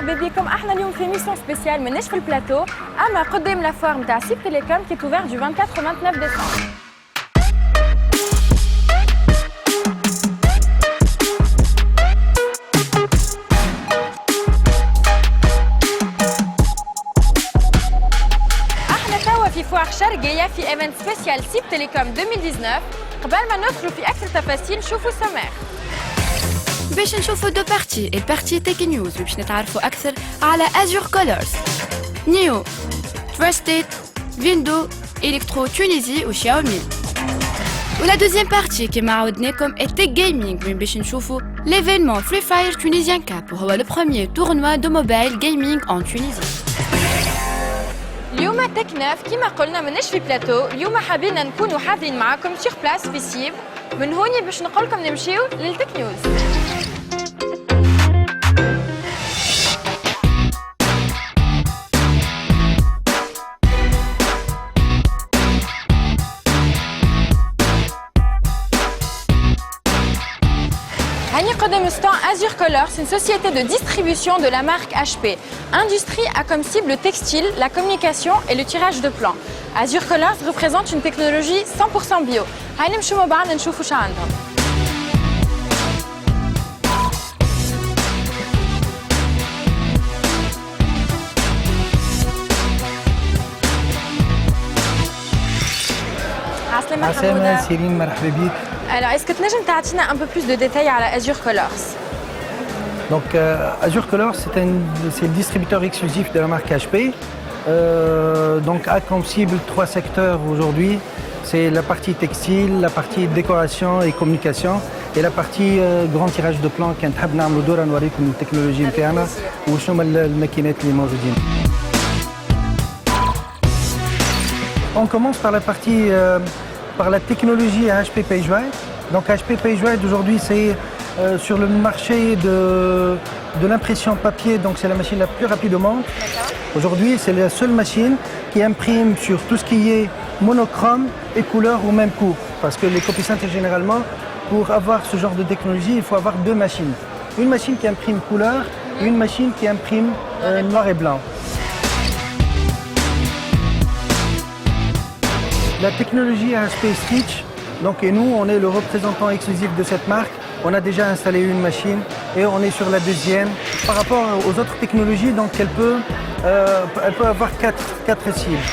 مرحبا بكم. احنا اليوم في ميسيون سبيسيال ماناش في البلاتو، اما قدام لافوار نتاع سيب تيليكوم كي توفير دو 24 au 29 ديسمبر. احنا توا في فوار شرقية في ايفنت سبيسيال سيب تيليكوم 2019. قبل ما ندخلوا في اكثر تفاصيل شوفوا السماح. باش نشوفوا دو بارتي البارتي تيك نيوز باش نتعرفوا اكثر على ازور كولرز نيو تراستيد فيندو الكترو تونيزي وشاومي. ولا دوزيام بارتي كيما عودناكم التيك جيمنج وين باش نشوفوا ليفينمون فري فاير تونيزيان كاب وهو لو بروميير تورنوا دو موبايل جيمنج ان تونيزي. اليوم تك ناف كيما قلنا ماناش في بلاتو، اليوم حابين نكونوا حاضرين معاكم سيغ بلاس في سيب. من هوني باش نقولكم نمشيو للتك نيوز. Annie Kodemstan Azure Color, c'est une société de distribution de la marque HP. Industrie a comme cible le textile, la communication et le tirage de plans. Azure Colors représente une technologie 100% bio. Hayni نمشيو مع بعض نشوفوا شو عندهم. عسلامة سيرين مرحبا بك. Alors, est-ce que tu peux nous donner un peu plus de détails à la Azure Colors? Donc, Azure Colors, c'est le distributeur exclusif de la marque HP. Donc, a comme cible 3 secteurs aujourd'hui. C'est la partie textile, la partie décoration et communication, et la partie grand tirage de plans. Quand nous avons fait un tour de technologie interne ou شنو الماكينات اللي موجودين. On commence par la partie par la technologie HP PageWide. Donc HP PageWide aujourd'hui c'est sur le marché de l'impression papier, donc c'est la machine la plus rapide au monde. Aujourd'hui c'est la seule machine qui imprime sur tout ce qui est monochrome et couleur ou même coupe. Parce que les copy centers généralement, pour avoir ce genre de technologie, il faut avoir 2 machines. Une machine qui imprime couleur et une machine qui imprime noir et blanc. La technologie HP Stitch, donc, et nous, on est le représentant exclusif de cette marque. On a déjà installé une machine et on est sur la deuxième. Par rapport aux autres technologies, donc, elle peut avoir 4 cibles.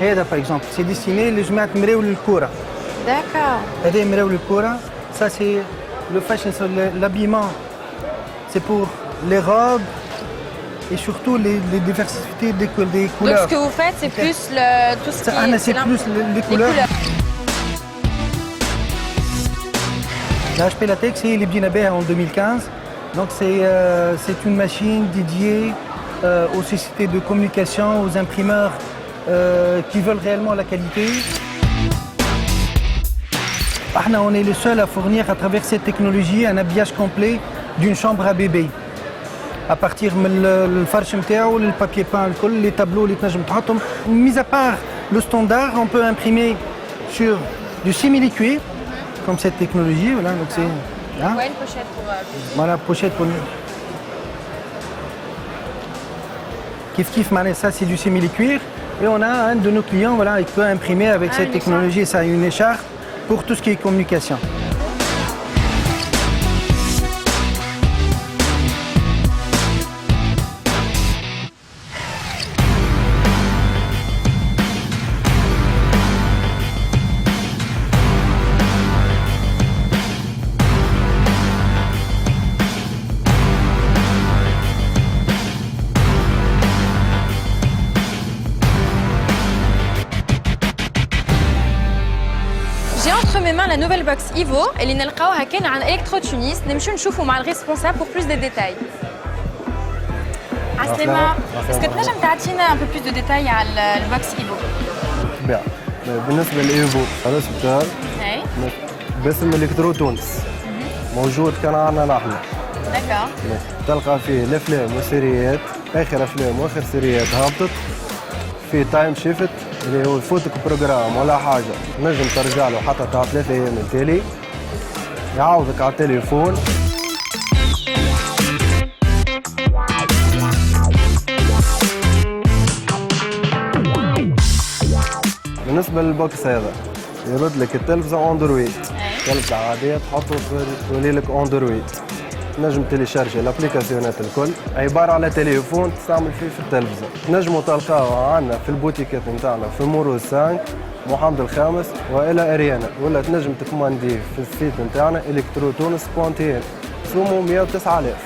Et là, par exemple, c'est destiné les jumats mreoul al-koura. D'accord. Et mreoul al-koura, ça c'est le fashion, l'habillement. C'est pour les robes. Et surtout les diversités des couleurs. Donc ce que vous faites, c'est plus tout ce qui est... C'est plus les couleurs. La HP Latex, c'est les Binaber en 2015. Donc c'est une machine dédiée aux sociétés de communication, aux imprimeurs qui veulent réellement la qualité. On est le seul à fournir à travers cette technologie un habillage complet d'une chambre à bébé. À partir du farch نتاعو le papier peint الكل les tableaux اللي تنجم تحطهم. Mis à part le standard, on peut imprimer sur du simili-cuir comme cette technologie. Voilà, donc c'est Ouais, une pochette pour... Voilà, pochette pour... Kif ça c'est du simili-cuir. Et on a un de nos clients, voilà, il peut imprimer avec cette technologie, ça une écharpe pour tout ce qui est communication. J'ai entre mes mains la nouvelle box Ivo اللي نلقاوها كان عن إلكترو تونس. نمشيو نشوفوا مع الريسبونسابل pour plus de détails. عسلامة. Est-ce que تنجم تعطينا un peu plus de détails على البوكس إيفو؟ بالطبع. بالنسبة لإيفو ريسبتور باسم إلكترو تونس. موجود كان عندنا نحن. داكور. تلقى فيه الأفلام والسيريات، آخر أفلام وآخر سيريات هبطت. في تايم شيفت اللي هو يفوتك بروجرام ولا حاجة نجم ترجع له حتى تاع 3 أيام التالي. يعوضك على التليفون. بالنسبة للبوكس هذا يرد لك التلفزة اندرويد، التلفزة عادية تحطه تولي لك اندرويد. تنجم تيليشارجي الابليكاسيونات الكل، عبارة على تليفون تستعمل فيه في التلفزة. تنجموا تلقاوه عندنا في البوتيكات نتاعنا في موروز 5 محمد الخامس والى اريانا، ولا تنجم تكومانديه في السيت نتاعنا electrotunis.tn سومو 109,000.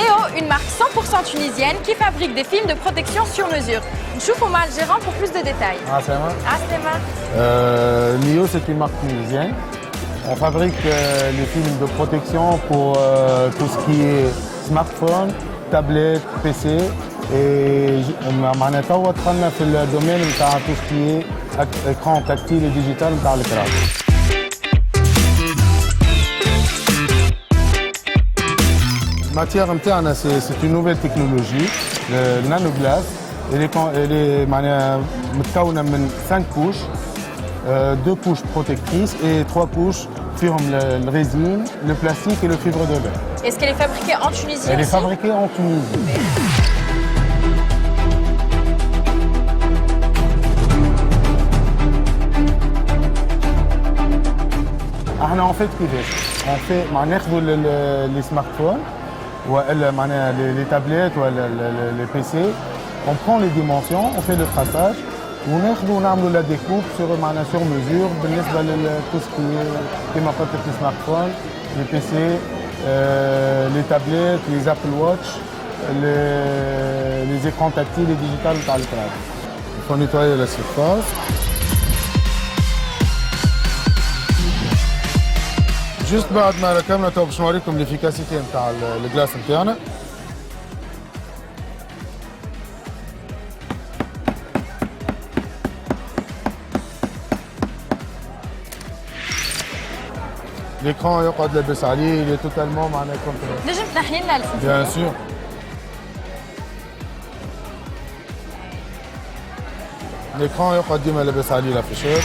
Néo, une marque 100% tunisienne qui fabrique des films de protection sur mesure. Nchoufou m'a le gérant pour plus de détails. Aslema. Néo, c'est une marque tunisienne. On fabrique les films de protection pour tout ce qui est smartphone, tablette, PC. Et معناتها هو دخلنا في الدومين نتاع tout ce qui est écran tactile et digital نتاع الكراس. La matière interne, c'est une nouvelle technologie, le nanoglace. Elle est متكونة من 5 couches, 2 couches protectrices et 3 couches le résine, le plastique et le fibre de verre. Est-ce qu'elle est fabriquée en Tunisie? Elle est fabriquée en Tunisie. احنا en fait كيفاش؟ on fait ناخذوا les smartphones ولا معناها les tablettes ولا les PC, on prend les dimensions, on fait le traçage وناخذوا ونعملوا la découpe sur mesure بالنسبه tout ce qui est كما قلت لك les smartphones, les PC, les tablettes, les Apple Watch, les écrans tactiles et digitales تاع الكراس. Il faut nettoyer la surface. جست بعد ما ركبنا تو باش نوريكم الافيكاسيتي نتاع الجلاس نتاعنا. l'écran يقعد لاباس عليه، il est totalement معناها كونترول. نجم تنحي لنا Bien sûr. l'écran يقعد ديما لاباس عليه لافيشور.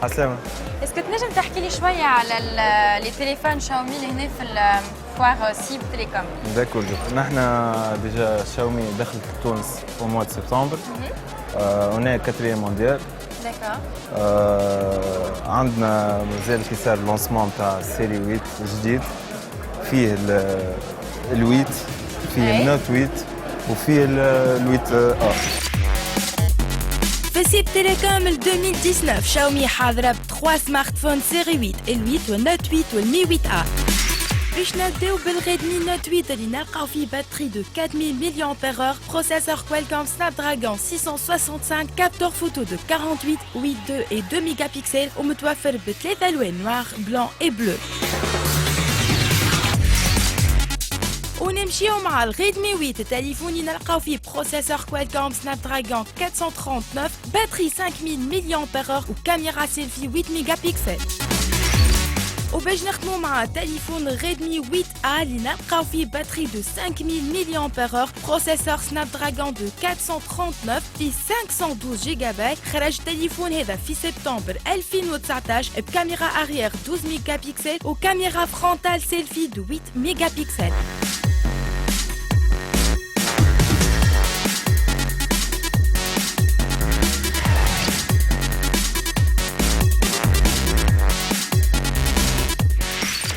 عسلامة. اسكو تنجم تحكي لي شويه على لي تليفون شاومي اللي هنا في الفوار سيب تيليكوم؟ داكور. نحن ديجا شاومي دخلت تونس في موا دو سبتمبر. on est 4e mondial. داكور. عندنا مازال كي صار اللونسمون تاع السيري 8 جديد، فيه ال 8، فيه النوت 8 وفيه ال 8 في سيب تيليكوم 2019 شاومي حاضرة ب 3 سمارت فون سيري 8، ال 8 والنوت 8 والمي 8 باش نبداو بالريدمي نوت 8 اللي نلقاو فيه باتري دو 4000 ملي بروسيسور كوالكوم سنابدراغون 665، كابتور فوتو دو 48 8 2 et 2 ميجابيكسل ومتوفر بثلاثة الوان نوار بلون اي بلو. ونمشيو مع الريدمي 8 التليفون نلقاو فيه بروسيسور كوالكوم سنابدراغون 439، باتري 5000 ملي وكاميرا سيلفي 8 ميجا بيكسل. وباش نختمو مع تليفون ريدمي 8A اللي نلقاو فيه باتري دو 5000 ملي بروسيسور سنابدراغون دو 439 فيه 512 جيجا بايت. خرج التليفون هذا في سبتمبر 2019 بكاميرا اريير 12 ميجا بيكسل وكاميرا فرونتال سيلفي دو 8 ميجا بيكسل.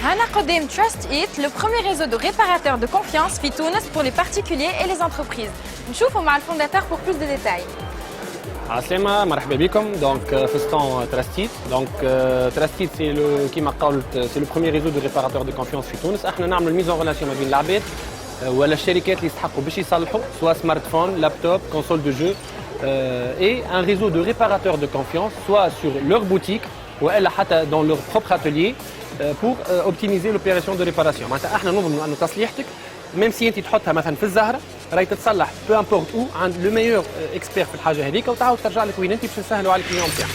Hana Kodem Trust It, le premier réseau de réparateurs de confiance في تونس pour les particuliers et les entreprises. نشوفوا مع الفونداتور pour plus de détails. عسلامة، مرحبا بكم. دونك فستون تراستيت. دونك تراستيت سي لو كيما قولت سي لو بروميير ريزو دو ريباراتور دو كونفيونس في تونس. احنا نعملوا ميزون ريلاسيون ما بين العباد ولا الشركات اللي يستحقوا باش يصلحوا سواء سمارت فون، لابتوب، كونسول دو جو et un réseau de réparateurs de confiance soit sur leur boutique ou حتى dans leur propre atelier pour optimiser l'opération de réparation. معناتها احنا نظن انه تصليحتك ميم سي انت تحطها مثلا في الزهره راهي تتصلح بو امبورت او عند لو ميور اكسبير في الحاجه هذيك وتعاود ترجع لك وين انت باش نسهلوا على الكليون تاعك.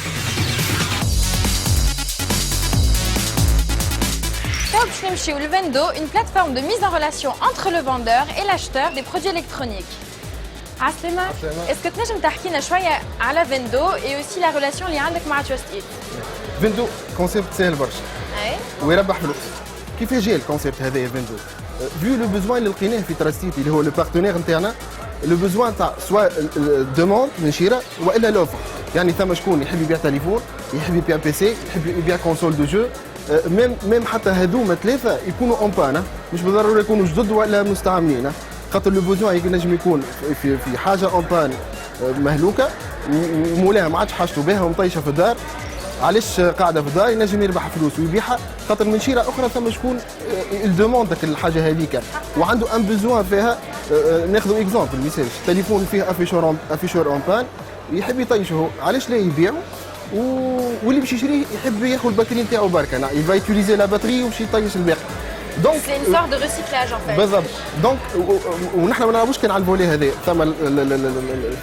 Chez le Vendo, une plateforme de mise en relation entre le vendeur et l'acheteur des produits électroniques. Aslema, est-ce que tu peux nous dire شوية على Vendo et aussi la relation اللي عندك مع Trust It? فيندو كونسيبت سهل برشا ويربح فلوس. كيفاش جا الكونسيبت هذا فيندو؟ فيو لو بوزوان اللي لقيناه في تراستيت اللي هو لو بارتنير نتاعنا، لو بوزوان تاع سوا دوموند من شراء والا لوفر، يعني ثم شكون يحب يبيع تليفون، يحب يبيع بي سي، يحب يبيع كونسول دو جو، ميم حتى هذوما ثلاثه يكونوا اون مش بالضروره يكونوا جدد ولا مستعملين، خاطر لو بوزوان ينجم يكون في حاجه اون بان مهلوكه مولاها ما عادش حاجته بها ومطيشه في الدار، علاش قاعده في الدار ينجم يربح فلوس ويبيعها، خاطر من شراء اخرى ثم شكون الدوموندك الحاجه هذيك وعنده ان بوزوان فيها. ناخذ اكزومبل مثال تليفون فيه افيشور اون بان يحب يطيشه، علاش لا يبيعه واللي باش يشريه يحب ياخذ الباتري نتاعو برك، انا يفا يوتيليزي لا باتري ومشي يطيش الباقي. Donc c'est une sorte de recyclage en fait. بالضبط. دونك ونحن ما نلعبوش كان على الفولي هذا،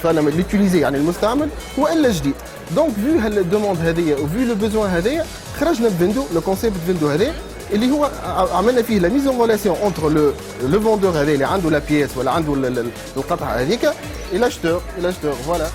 ثم ليتيليزي يعني المستعمل والا جديد. دونك فيو هالدوموند هذيا وفيو لو بوزوان هذايا خرجنا بفيندو لو كونسيبت فيندو هذا اللي هو عملنا فيه لا ميز اون ريلاسيون اونتر لو فوندور هذا اللي عنده لا بياس ولا عنده القطعه هذيك et l'acheteur, voilà.